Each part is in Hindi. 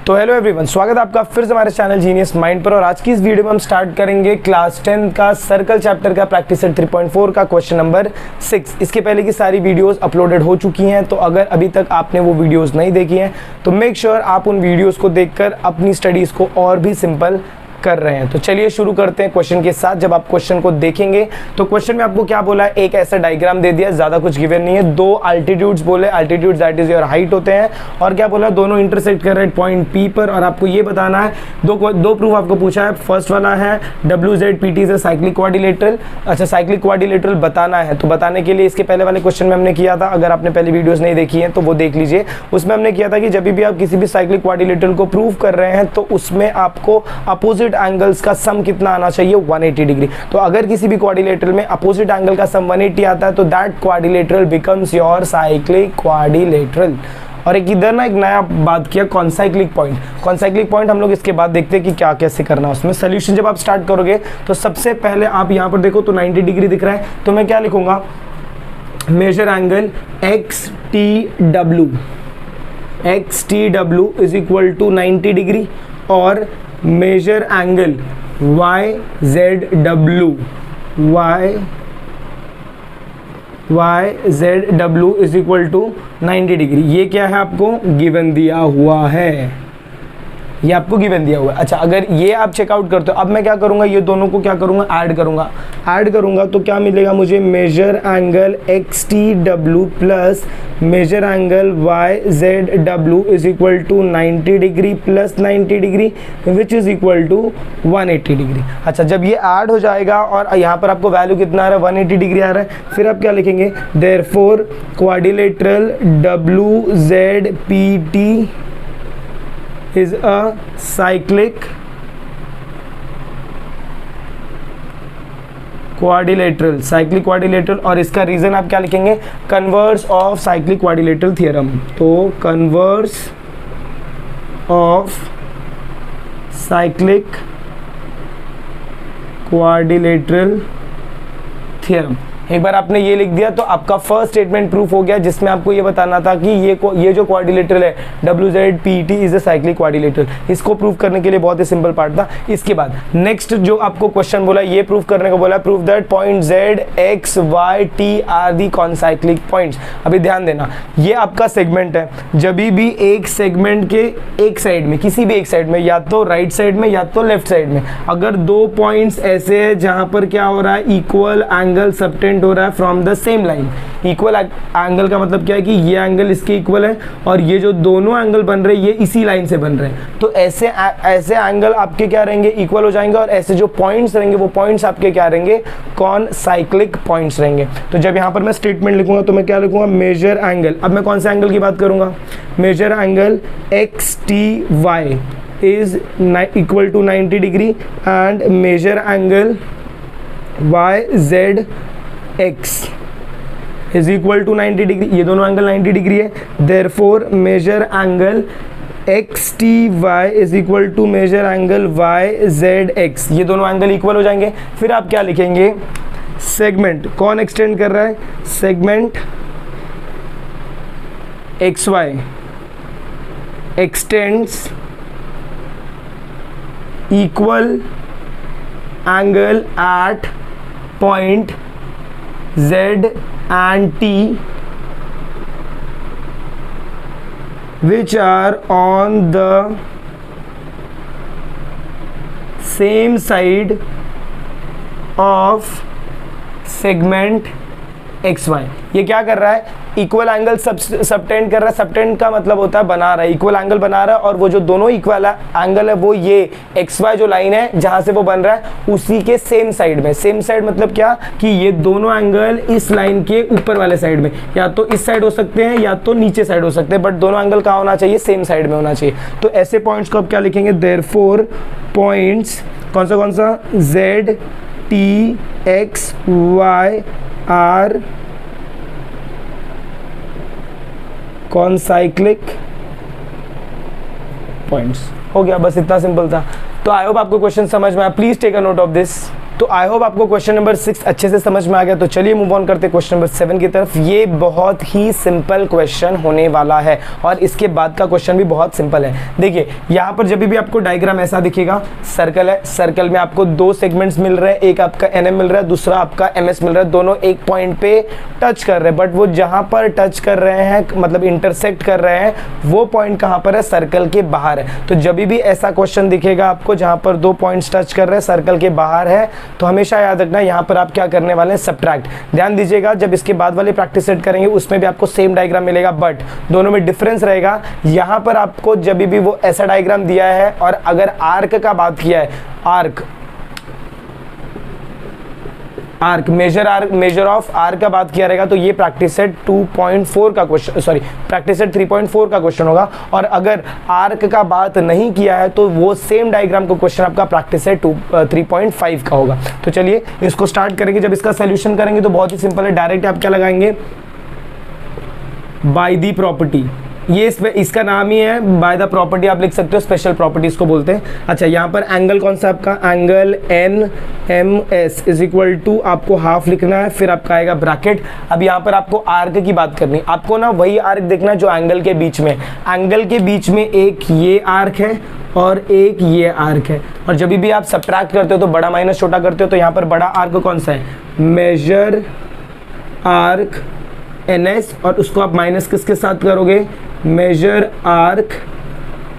तो हेलो एवरीवन, स्वागत है आपका फिर से हमारे चैनल जीनियस माइंड पर। और आज की इस वीडियो में हम स्टार्ट करेंगे क्लास 10 का सर्कल चैप्टर का प्रैक्टिस सेट 3.4 का क्वेश्चन नंबर 6। इसके पहले की सारी वीडियोस अपलोडेड हो चुकी हैं, तो अगर अभी तक आपने वो वीडियोस नहीं देखी हैं तो मेक श्योर आप उन वीडियोस को देखकर अपनी स्टडीज़ को और भी सिंपल कर रहे हैं। तो चलिए शुरू करते हैं क्वेश्चन के साथ। जब आप क्वेश्चन को देखेंगे तो क्वेश्चन में आपको क्या बोला है, एक ऐसा डायग्राम दे दिया, ज्यादा कुछ गिवन नहीं है। दो अल्टीट्यूड्स बोले, altitude that is your height होते हैं, और क्या बोला, दोनों इंटरसेक्ट कर रहे हैं पॉइंट पी पर। और आपको ये बताना है, दो प्रूफ आपको पूछा है। फर्स्ट वाला है WZPT is a cyclic quadrilateral. अच्छा, साइक्लिक क्वाड्रिलेटरल बताना है, तो बताने के लिए इसके पहले वाले क्वेश्चन में हमने किया था, अगर आपने पहले वीडियोस नहीं देखी है तो वो देख लीजिए। उसमें हमने किया था कि जब भी आप किसी भी साइक्लिक क्वाड्रिलेटरल को प्रूव कर रहे हैं तो उसमें आपको अपोजिट एंगल्स का सम कितना आना चाहिए, 180 डिग्री। तो अगर किसी भी क्वाड्रिलेटरल में अपोजिट एंगल का सम 180 आता है तो that quadrilateral becomes your cyclic quadrilateral. और एक इधर ना एक नया बात किया, कॉन्साइक्लिक पॉइंट। कॉन्साइक्लिक पॉइंट हम लोग इसके बाद देखते हैं कि क्या कैसे करना है उसमें। सोल्यूशन जब आप स्टार्ट करोगे तो सबसे पहले आप यहाँ पर देखो तो 90 डिग्री दिख रहा है, तो मैं क्या लिखूंगा, major angle XTW is equal to 90 degree, और major angle YZW is equal to 90 degree. ये क्या है, आपको गिवन दिया हुआ है, ये आपको गिवन दिया हुआ है। अच्छा, अगर ये आप चेकआउट करते हो, अब मैं क्या करूंगा, ये दोनों को क्या करूंगा, ऐड करूंगा तो क्या मिलेगा मुझे, major angle XTW plus major angle YZW is equal to 90 degree plus 90 degree which is equal to 180 degree. अच्छा, जब ये ऐड हो जाएगा और यहाँ पर आपको वैल्यू कितना आ रहा है, 180 डिग्री आ रहा है, फिर आप क्या लिखेंगे, therefore quadrilateral WZPT is a cyclic quadrilateral। और इसका रीजन आप क्या लिखेंगे, converse of cyclic quadrilateral theorem. तो converse of cyclic quadrilateral theorem. एक बार आपने ये लिख दिया तो आपका फर्स्ट स्टेटमेंट प्रूफ हो गया, जिसमें आपको ये बताना था कि ये जो क्वाड्रिलेटरल है WZPT is a cyclic quadrilateral. इसको प्रूफ करने के लिए बहुत ही सिंपल पार्ट था। इसके बाद नेक्स्ट जो आपको क्वेश्चन बोला, ये प्रूफ करने को बोला, proof that point Z, X, Y, T are the concyclic points. अभी ध्यान देना, ये आपका सेगमेंट है। जब भी एक सेगमेंट के एक साइड में, किसी भी एक साइड में, या तो राइट साइड में या तो लेफ्ट साइड में, अगर दो पॉइंट्स ऐसे है जहां पर क्या हो रहा है, इक्वल एंगल सबटेंड हो रहा है from the same line. Equal angle का मतलब क्या है कि ये एंगल इसके इक्वल है और ये जो दोनों एंगल बन रहे हैं ये इसी लाइन से बन रहे हैं। तो ऐसे एंगल आपके क्या रहेंगे, इक्वल हो जाएंगे, और ऐसे जो पॉइंट्स रहेंगे वो पॉइंट्स आपके क्या रहेंगे, कौन साइक्लिक पॉइंट्स रहेंगे। तो जब यहाँ पर मैं स्टेटमेंट लिखूंगा तो मैं क्या लिखूंगा, मेजर एंगल। अब मैं कौन से एंगल की बात करूंगा, major angle XTY is equal to 90 degree and major angle YZX is equal to 90 degree. ये दोनों एंगल 90 डिग्री है, therefore major angle XTY is equal to major angle YZX। ये दोनों एंगल इक्वल हो जाएंगे। फिर आप क्या लिखेंगे, सेगमेंट कौन एक्सटेंड कर रहा है, segment XY extends equal angle at point Z and T which are on the same side of segment XY। ये क्या कर रहा है, इक्वल एंगल सबटेंड कर रहा है। सबटेंड का मतलब होता है बना रहा है, इक्वल एंगल बना रहा है, और वो जो दोनों इक्वल एंगल है वो ये XY जो लाइन है जहां से वो बन रहा है उसी के सेम साइड में। सेम साइड मतलब क्या, कि ये दोनों एंगल इस लाइन के ऊपर वाले साइड में, या तो इस साइड हो सकते हैं या तो नीचे साइड हो सकते हैं, बट दोनों एंगल कहाँ होना चाहिए, सेम साइड में होना चाहिए। तो ऐसे पॉइंट्स को आप क्या लिखेंगे, देयरफॉर पॉइंट्स कौन सा Z, T, X, Y are concyclic points. हो गया, बस इतना सिंपल था। तो आई होप आपको क्वेश्चन समझ में आया। Please take a note of this. तो आई होप आपको क्वेश्चन नंबर 6 अच्छे से समझ में आ गया। तो चलिए मूव ऑन करते हैं क्वेश्चन नंबर 7 की तरफ। ये बहुत ही सिंपल क्वेश्चन होने वाला है और इसके बाद का क्वेश्चन भी बहुत सिंपल है। देखिए यहाँ पर जब भी आपको डायग्राम ऐसा दिखेगा, सर्कल है, सर्कल में आपको दो सेगमेंट्स मिल रहे हैं, एक आपका NM मिल रहा है, दूसरा आपका MS मिल रहा है। दोनों एक पॉइंट पे टच कर रहे हैं, बट वो जहां पर टच कर रहे हैं मतलब इंटरसेक्ट कर रहे हैं, वो पॉइंट कहां पर है? सर्कल के बाहर है। तो जब भी ऐसा क्वेश्चन दिखेगा आपको जहां पर दो पॉइंट्स टच कर रहे हैं, सर्कल के बाहर है, तो हमेशा याद रखना यहां पर आप क्या करने वाले हैं? सब्ट्रैक्ट। ध्यान दीजिएगा जब इसके बाद वाले प्रैक्टिस सेट करेंगे उसमें भी आपको सेम डायग्राम मिलेगा, बट दोनों में डिफरेंस रहेगा। यहां पर आपको जब भी वो ऐसा डायग्राम दिया है और अगर आर्क का बात किया है, आर्क मेजर ऑफ आर्क का बात किया रहेगा, तो ये प्रैक्टिस सेट 2.4 का क्वेश्चन, सॉरी प्रैक्टिस सेट 3.4 का क्वेश्चन होगा। और अगर आर्क का बात नहीं किया है तो वो सेम डायग्राम का क्वेश्चन आपका प्रैक्टिस सेट 3.5 का होगा। तो चलिए इसको स्टार्ट करेंगे। जब इसका सोल्यूशन करेंगे तो बहुत ही सिंपल है, डायरेक्ट आप क्या लगाएंगे? By the property. ये इसका नाम ही है बाय द प्रॉपर्टी, आप लिख सकते हो, स्पेशल प्रॉपर्टी इसको बोलते हैं। अच्छा यहाँ पर एंगल कौन सा आपका? Angle NMS is equal to आपको हाफ लिखना है, फिर आपका आएगा ब्रैकेट। अब यहाँ पर आपको आर्क की बात करनी, आपको ना वही आर्क देखना जो एंगल के बीच में, एंगल के बीच में एक ये आर्क है और एक ये आर्क है। और जब भी आप सब्ट्रैक्ट करते हो तो बड़ा माइनस छोटा करते हो, तो यहाँ पर बड़ा आर्क कौन सा है? मेजर आर्क NS, और उसको आप माइनस किसके साथ करोगे? मेजर आर्क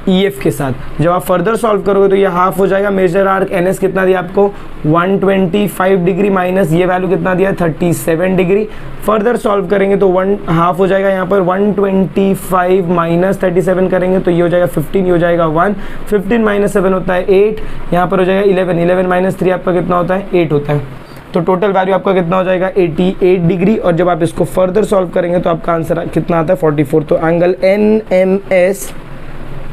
EF के साथ। जब आप फर्दर सॉल्व करोगे तो ये हाफ हो जाएगा। मेजर आर्क NS कितना दिया आपको? 125 डिग्री, माइनस ये वैल्यू कितना दिया? 37 डिग्री। फर्दर सॉल्व करेंगे तो हाफ हो जाएगा। यहाँ पर 125 माइनस 37 करेंगे तो ये हो जाएगा 15, ये हो जाएगा 1, 15 माइनस 7 होता है 8, यहाँ पर हो जाएगा 11, 11 माइनस 3 आपका कितना होता है? 8 होता है। तो टोटल वैल्यू आपका कितना हो जाएगा? 88 डिग्री। और जब आप इसको फर्दर सॉल्व करेंगे तो आपका आंसर कितना आता है? 44। तो angle NMS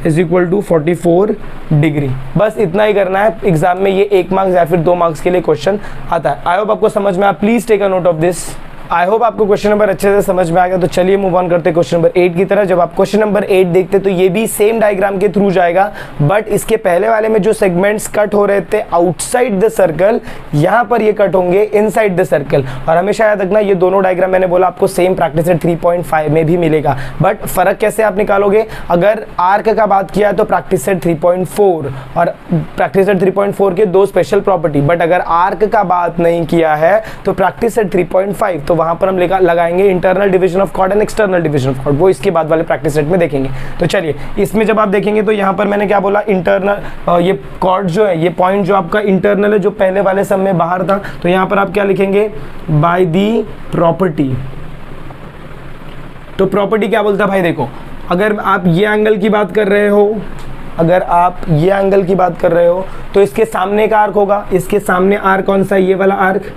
is equal to 44 degree. बस इतना ही करना है। एग्जाम में ये 1 मार्क्स या फिर 2 मार्क्स के लिए क्वेश्चन आता है। आई होप आपको समझ में आया। Please take a note of this. I hope आपको क्वेश्चन नंबर अच्छे से समझ में आ गया। तो चलिए मूव ऑन करते हैं क्वेश्चन नंबर 8 की तरह। जब आप क्वेश्चन नंबर 8 देखते तो ये भी सेम डायग्राम के थ्रू जाएगा, बट इसके पहले वाले में जो सेगमेंट्स कट हो रहे थे आउटसाइड द सर्कल, यहाँ पर ये कट होंगे इनसाइड द सर्कल। और हमेशा याद रखना ये दोनों डायग्राम मैंने बोला आपको सेम प्रैक्टिस सेट 3.5 में भी मिलेगा, बट फर्क कैसे आप निकालोगे? अगर आर्क का बात किया तो प्रैक्टिस सेट 3.4 और प्रैक्टिस सेट 3.4 के दो स्पेशल प्रॉपर्टी, बट अगर आर्क का बात नहीं किया है तो प्रैक्टिस सेट 3.5, तो वहां पर हम लगाएंगे internal division of chord and external division of chord, वो इसके बाद वाले प्रैक्टिस सेट में देखेंगे। तो चलिए इसमें जब आप देखेंगे तो यहाँ पर मैंने क्या बोला? इंटरनल ये कॉर्ड जो है, ये पॉइंट जो आपका इंटरनल है, जो पहले वाले सब में बाहर था, तो यहाँ पर आप क्या लिखेंगे? By the property. तो प्रॉपर्टी क्या बोलता है भाई? देखो अगर आप ये एंगल की बात कर रहे हो, अगर आप ये एंगल की बात कर रहे हो तो इसके सामने का आर्क होगा, इसके सामने आर्क कौन सा? ये वाला आर्क,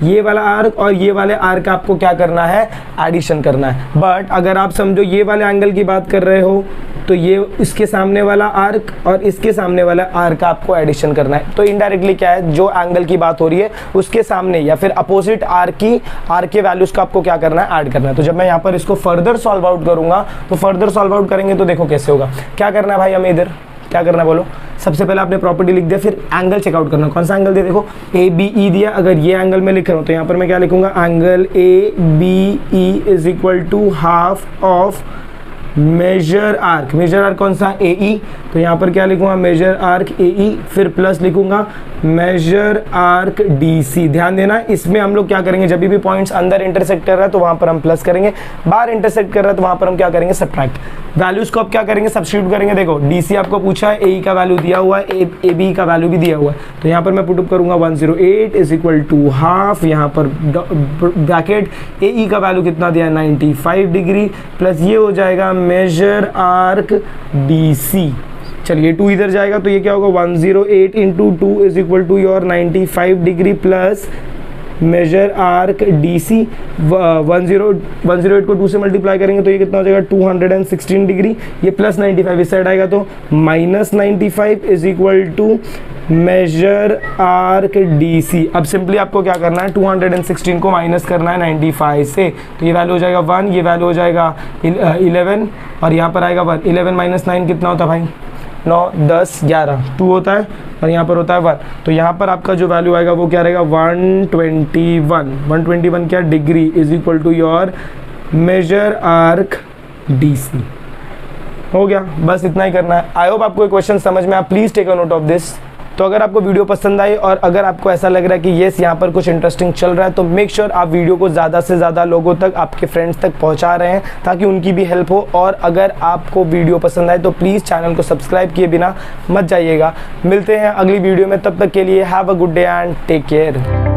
ये वाला आर्क और ये वाले आर्क आपको क्या करना है? एडिशन करना है। बट अगर आप समझो ये वाले एंगल की बात कर रहे हो तो ये इसके सामने वाला आर्क और इसके सामने वाला आर्क आपको एडिशन करना है। तो इनडायरेक्टली क्या है? जो एंगल की बात हो रही है उसके सामने या फिर अपोजिट आर्क के वैल्यूज को आपको क्या करना है? ऐड करना है। तो जब मैं यहाँ पर इसको फर्दर सॉल्व आउट करूंगा तो फर्दर सॉल्व आउट करेंगे तो देखो कैसे होगा। क्या करना है भाई? हमें इधर क्या करना है बोलो? सबसे पहले आपने प्रॉपर्टी लिख दिया, फिर एंगल चेकआउट करना। कौन सा एंगल दिया? देखो ABE दिया। अगर ये एंगल में लिख रहा हूँ तो यहाँ पर मैं क्या लिखूंगा? Angle ABE is equal to half of major arc. Major arc कौन सा? AE। तो यहाँ पर क्या लिखूंगा? मेजर आर्क AE, फिर प्लस लिखूंगा मेजर आर्क DC। ध्यान देना इसमें हम लोग क्या करेंगे? जब भी पॉइंट्स अंदर इंटरसेक्ट कर रहा है तो वहां पर हम प्लस करेंगे, बाहर इंटरसेक्ट कर रहा है तो वहां पर हम क्या करेंगे? सब्ट्रैक्ट। वैल्यूज को आप क्या करेंगे? सब्स्टिट्यूट करेंगे। देखो DC आपको पूछा है, AE का वैल्यू दिया हुआ है, AB का वैल्यू भी दिया हुआ है, तो यहाँ पर मैं पुट अप करूंगा 108 इज इक्वल टू हाफ, यहाँ पर ब्रैकेट AE का वैल्यू कितना दिया? 95 डिग्री, प्लस ये हो जाएगा मेजर आर्क DC। चलिए 2 इधर जाएगा तो ये क्या होगा? 108 into 2 is equal to your 95 degree plus major arc DC। 108 को 2 से मल्टीप्लाई करेंगे तो ये कितना हो जाएगा? 216 डिग्री। ये प्लस 95 इस साइड आएगा तो minus 95 is equal to major arc DC। अब सिंपली आपको क्या करना है? 216 को माइनस करना है 95 से, तो ये वैल्यू हो जाएगा 1, ये वैल्यू हो जाएगा 11 और यहाँ पर आएगा 1। 11 माइनस 9 कितना होता है भाई? 9 10 11 2 होता है और यहाँ पर होता है 1, तो यहाँ पर आपका जो वैल्यू आएगा वो क्या रहेगा 121 क्या degree is equal to your major arc DC। हो गया, बस इतना ही करना है। आई होप आपको ये क्वेश्चन समझ में आया, please take a note of this. तो अगर आपको वीडियो पसंद आई और अगर आपको ऐसा लग रहा है कि येस यहाँ पर कुछ इंटरेस्टिंग चल रहा है, तो मेक श्योर आप वीडियो को ज़्यादा से ज़्यादा लोगों तक, आपके फ्रेंड्स तक पहुँचा रहे हैं ताकि उनकी भी हेल्प हो। और अगर आपको वीडियो पसंद आए तो प्लीज़ चैनल को सब्सक्राइब किए बिना मत जाइएगा। मिलते हैं अगली वीडियो में, तब तक के लिए have a good day and take care.